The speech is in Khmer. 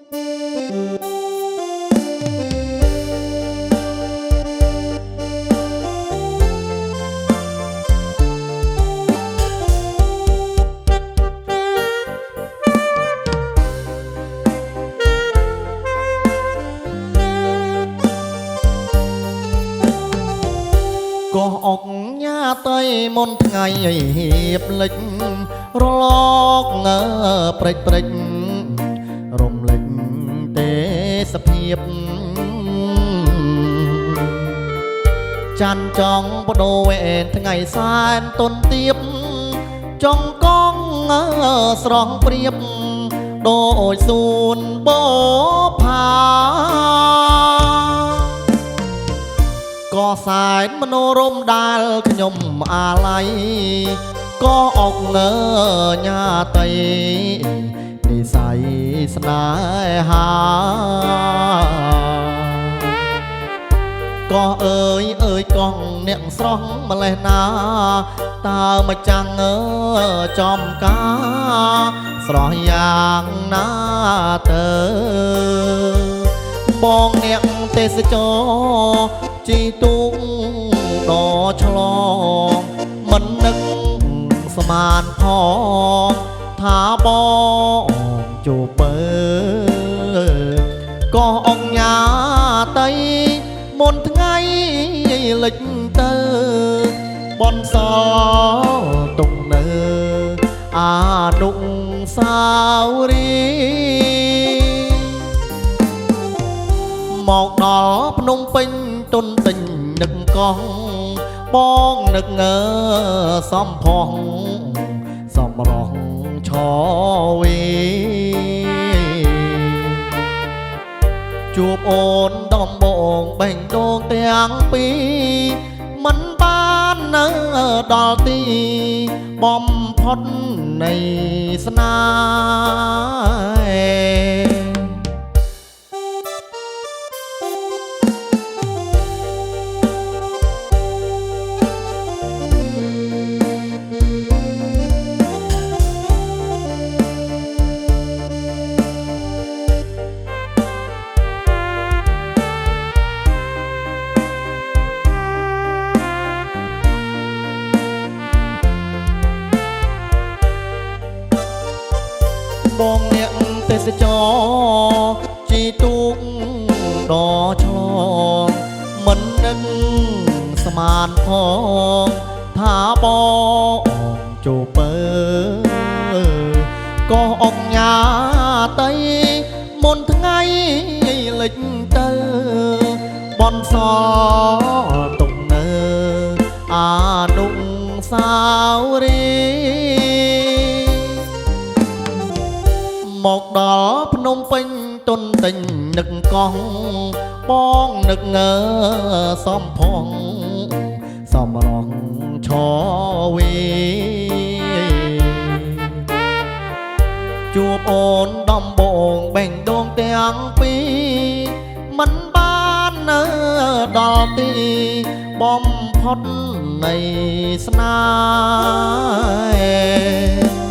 ក៏អុកញ៉ាតៃមុនថ្ងៃហៀបលិចរលកងើព្រិចព្រិចរំលេចទេសភាពចាន់ចង់បដូរវេនថ្ងៃសែនទុនទៀបចង់កងស្រស់ព្រៀបដូចសួនបោផាក៏សែនមនោរមដែលខ្ញុំអាឡ័យក៏អុកងើញ៉ាតៃនិស័យស្នេហាក៏អើយកងអ្នកស្រស់ម្លេះណាតើមកចាំងចំការស្រស់យ៉ាងណាទៅបងអ្នកទេសចរជីទូកដ៏ឆ្លងមិននឹកស្មានផងថាបងជួបពើក៏អុកញ៉ាតៃមុនថ្ងៃលិចទៅបនសទុកនៅអនុស្សាវរីយ៍មកដល់ភ្នំពេញទុនទិញនឹកកោះបងនឹកសំផស្សសំរងឆវីជួបអូនដំបងបេងដូងទាំងពីរមិនបាននៅដល់ទីបំផុតនៃស្នេហ៍បងអ្នកទេសចរជីទូកដ៏ឆ្លងមិននឹកស្មានផងថាបងជួបពើក៏អុកញ៉ាតៃមុនថ្ងៃលិចទៅបនសទុកនៅអនុស្សាវរីយ៍មកដល់ភ្នំពេញទុនទិញនឹកកោះបងនឹកសំផស្សសំរងឆវីជួបអូនដំបងបេងដូងទាំងពីរមិនបាននៅដល់ទីបំផុតនៃស្នេហ៍